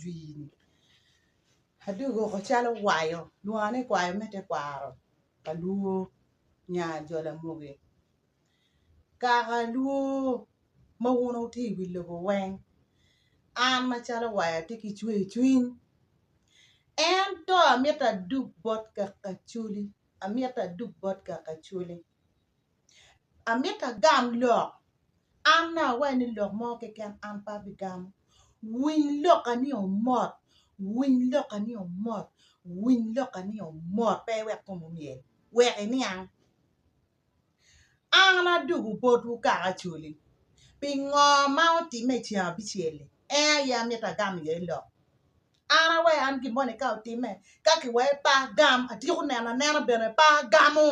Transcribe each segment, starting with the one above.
juini hadugo ko chalo wayo luane kwayo mete kwaro kaluo nya jola moge kaka luo mawuno ti wilo go weng an machalo waya tiki chwe chwin ento amieta duk bot kaka chuli amieta duk bot kaka chuli amieta gam lok an na weni lok mo keken an pa bigam win lok ani omot win lok ani omot win lok ani omot pe wek ko mumiel wek ni an ana dugu botu kaka chuli pingo ma oti me chia bichele ya amieta gam ye lok ana we an gimone ka oti me ka ki we pa gam ati ko nena bene pa gamu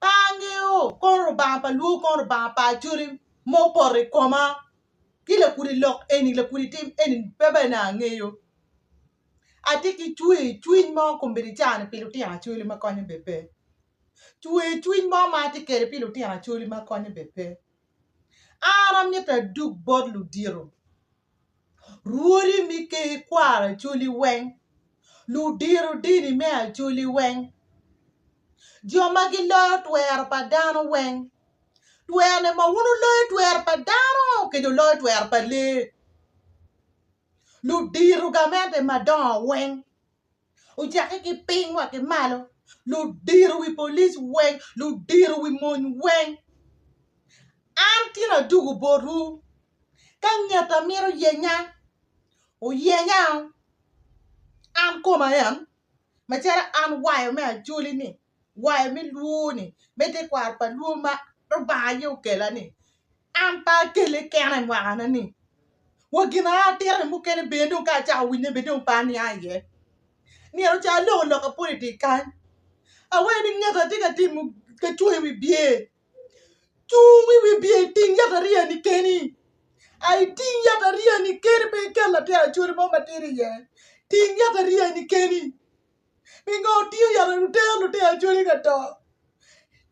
Pangeo, koro bampa lu koro bampa churi mo pore koma kile kuri lok eni le kuri tim eni bebe na ngeyo atiki chui mo kumbiri chane piluti ana chuli makonye bebe chui mo ma tikere piluti ana chuli makonye bebe ara mieta duk bodlu diro ruori mi ke kwara chuli weng lu diro dini me chuli weng Joma gi lo twer pa dano weng. Twer ne ma wunu lo twer pa dano ke jo lo twer pa le. Lu diru gamente madon weng. Ujake ki pingwa ki malo. Lu diru wi police weng. Lu diru wi mon weng. Antina dugu boru. Kanyata miro yenya. O yenya. An koma yan. Machara an wayo me a juli ni. Why me luoni me te kwar pa luoma ba yo kela ni ampa kele kana mwana ni wagina tere mu kele bendo ka cha wine bedo pa ni aye ni ro cha lo ka politikan awe ni ngata tika timu ka chuwe wi bie ting ya taria ni keni ai ting ya taria ni keni pe kala te a chuwe mo materi ye ting ya taria ni keni Mingo tiu ya lute ajuri kato.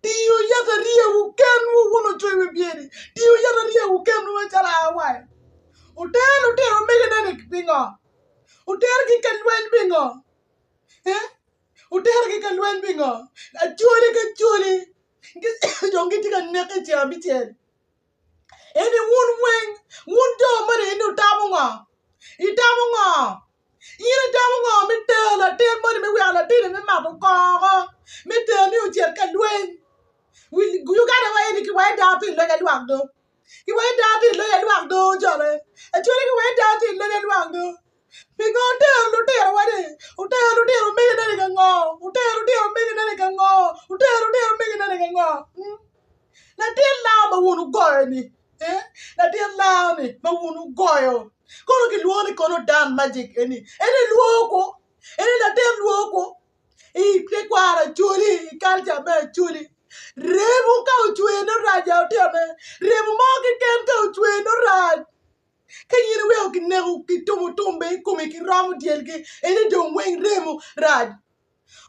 Tiu ya taria uken wuno chwe bieri. Tiu ya taria uken wo chala awai. Ute omega nane bingo. Ute ki kalwen bingo. Ute ki kalwen bingo. Ajuri. Jongi tika neke chambichen. Eni wun do mare enu tamunga. Itamunga. Ina tamunga mi tela ten money me we ala tin me ma ko me tell you cher ka lwen you got away ni ki wa da tin lo ya luak do ki wa da tin lo ya luak do jore a chori ki wa da tin lo ya luak do mi go tell lu tell wa de u tell me na ni ngo u tell me na ni ngo u tell me na ni ngo na tin la ba wonu go ni na tin la ni ba wonu go yo kono ki luoni kono dan magic eni luoko eni la ten luoko Ike kwara chuli kalja me chuli rebu ka uchwe no raja otiame rebu mo ki ken ka uchwe no raj kayine we ok ne ki tumbe kumi ki ramu diel ki ene do wen remu raj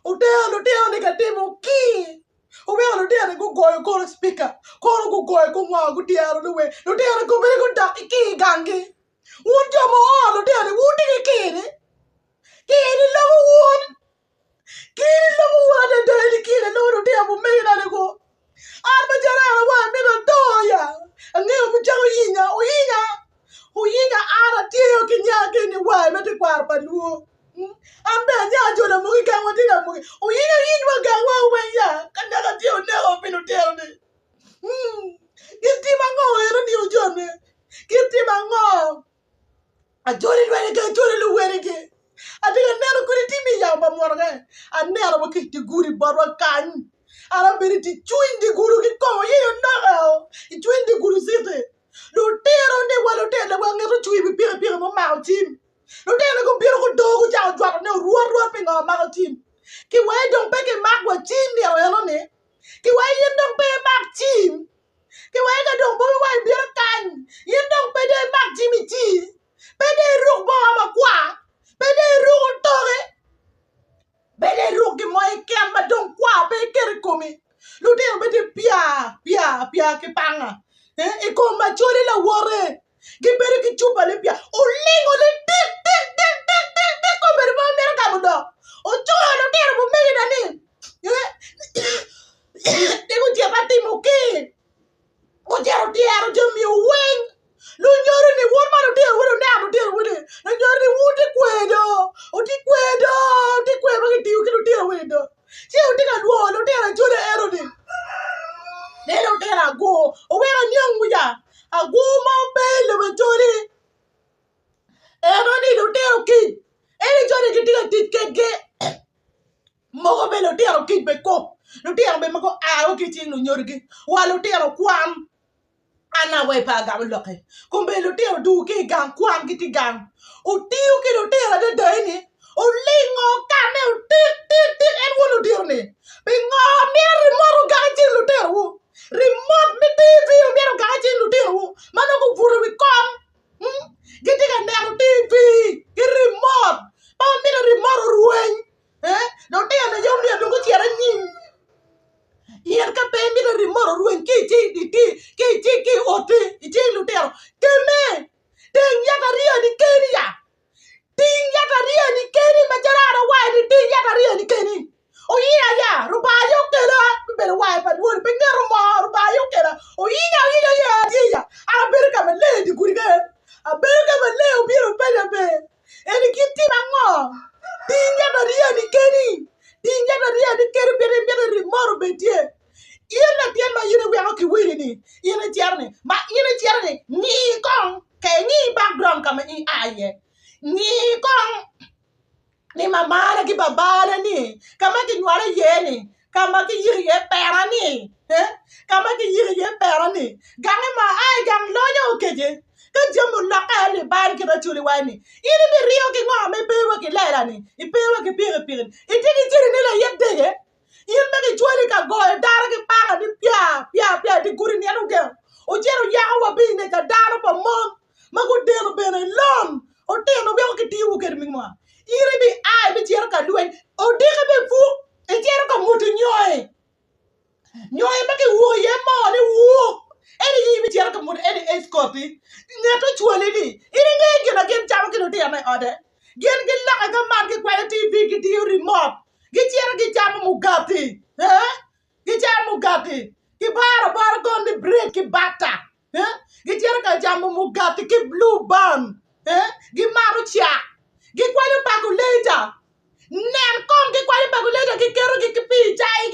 uteo ne ka timo ki Ube ne go goyo ko speaker ko go goyo ko ngwa go diaro no we ne go be go dak ki gangi un jomo ne wuti ki ne lo won Kiri lumu wada dali kiri lulu dia bu mena ne ko. Arba jara wa mena doya. Ange mu jago yinya ara tiyo kinya kini wa mete kwar pa luo. Ambe nya jona mu ka wadi na mu. Yinya ga wa ya. Kanda ka tiyo ne o pinu tiyo ne. Kirti mango ero ni ujone. Kirti mango. Ajori luwere ke. Adiga nero kuri timi ya ba morga anero ba ki guri barwa kan ara beri ti chuindi guru ki ko ye no i chuindi guru site lo tero ne walo tele wa ngero chui bi pira mo ma tim lo tele ko biro ko do ko ja jwa ne ruo pinga ma tim ki we don pe ki ma wa tim ne o ne ki we yin don pe ma tim ki we ga don bo wa biro kan yin don pe de ma tim ti pe de ru bo ma kwa Bede rung tore. Bede rung ki moy kem ba don kwa be kere komi. Lu de bede pia ke panga. E ko ma chori la wore. Gibere ki chupa le pia. O lingo le tik ko bere ba mera kamudo. O chuo no tero bu meri dani. Tego dia pati moke. O jero tiero jemi wing. Lu nyori ni won ma no tero wono na no tero wone. No nyori ni wuti kwedo. O ti kwedo ba ki tiu ki no tero wedo. Si o ti ka duo no tero chore ero ni. They don't tell I go. Oh, where are young we are? I go more bail of a Johnny. I don't need to tell kid. Any Johnny can get more bello tell kid beko. No tell me, Mako, I will get in on your gig. While you tell Quam. Anna way pa gam lucky. Come bello tell do gig gang, Quam getty gang. Oh, do you get a tell the day? Oh, lingo canel tick and one dear me. Being all near more guiding Lutero. Remote me TV mero gaji lutero mano ko furu wi kom giti ga nero TV ki remote pa mero remote ruwen no te na yo mi adungu tiara nyin yer ka pe mero remote ruwen ki oti ti lutero keme den yata ria ni kenya tin yata ria ni kenya ma jarara wa ni tin yata ria ni kenya o ya rubayo kela bere wa pa wor pe ngero mo rubayo kela o ya a bere ka me le di guriga a bere ka me le o biro pe be eni kiti mango tinga da ria ni keri bere rimoro be tie yena tie ma yene we aki wiri ni yene tiarne ma yene tiarne ni kon ke ni background kama ni aye ni kon ni mamara ki babara ni kama ki nwara yeni kama ki yiri ye pera ni kama ki yiri ye pera ni gange ma ai gang loyo keje ka jamu la ka le ban ki batuli wani iri bi rio ki ngome bewa ki lela ni ipewa ki pire itiki jiri ni la yedege yin me ki chwali ka go dara ki panga di pia di guri ni anu gel o jero yaga wa bi ne ka dara pa mom ma ko dero bene lom o teno be ki tiwu ker mi ma iri bi ai bi tiero ka luen o dike be fu e tiero ka mutu nyoy ma ki wo ye mo ni wo eni bi tiero ka mutu eni escort ne to chwali ni iri nge gina gen chama ki no te na ode gen la ka man ki kwa TV ki di remote gi tiero gi chama mugati gi chama mugati ki bara kon ni break ki bata gi tiero ka chama mugati ki blue band gi maru cha gi kwani calculator nen kom gi kwani calculator gi kero gi pi chai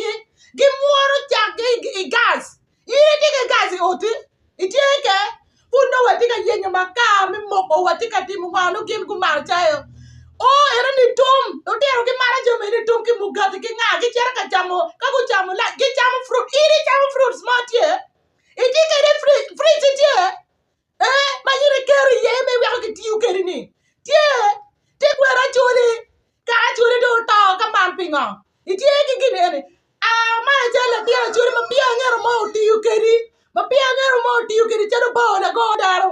gi muoro chak gi gas iri dige gas oti itike puno watika yenyo maka mi moko watika timu ngano gin ku mar chayo o era ni tum o tero gi mara jo me ni tum ki mugati gi nga gi chera ka chamo ka ku chamo la gi chamo fruit iri chamo fruit smart ye itike ni fruit tie ma yiri keri ye me wa ki tiu keri ni tie te kwera chuli ka chuli do to ka man pinga itie ki gine ni a ma jala tie chuli ma pia ngero mo tiu keri ma pia ngero mo tiu keri chero bo na go daro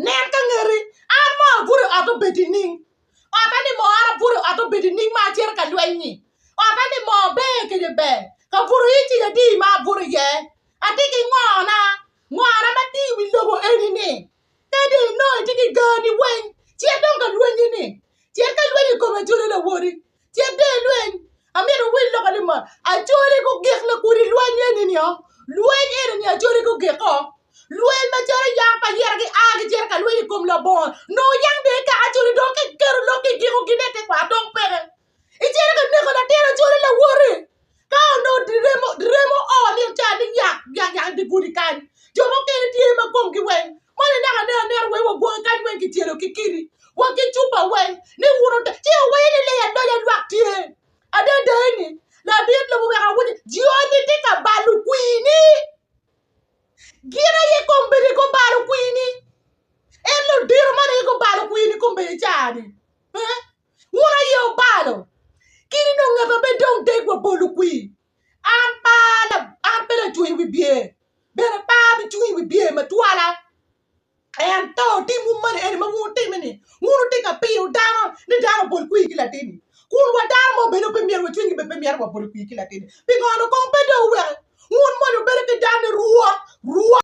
nen ka ngeri an mo buru ato betining ata ni mo ara buru ato betining ma cher ka lwenyi ata ni mo be ke je be ka buru ichi ya di ma buru ye ati ki ngona ma ti wi lobo eni ni tedi no tiki gani wen tie don ka lwenyi ni tie ka lwenyi ko ma jure la wori tie de lwen amiro wi lobo ni ma a jure ko gek la kuri lwenyi ni yo lwenyi ni a jure ko gek ko lwen ma jare ya pa yer ki a ki jer ka lwenyi kom la bon no yang de ka a jure don ki kero lo ki giko ginete kwa don pere i jere ka ne ko la tere jure la wori ka no dremo o ni cha ni ya di guri kan jomo ke ni tie ma kom ki wen mane na ne we wo go kan wen ki tiero ki kiri wo ki chupa wen ni wuro ta ti we ni le ya do ya lwak tie ade de ni la dit lo we ha woni jioni ti ka balu kwini gira ye kombere ko balu kwini en lo dir mane ko balu kwini kombere chani wona yo balu kiri no ngaba be don de ko bolu kwi am pala tuwi wi bie bere pa bi tuwi wi bie ma twala en to ti mu mane en ma mu ti mene wuro ti ka pi dano ni dano bol kwi kila tini kun wa dano mo be no pe mier wa tuwi be pe mier wa bol kwi kila tini bi ngono ko be do we won mo no bere ke dano ruwa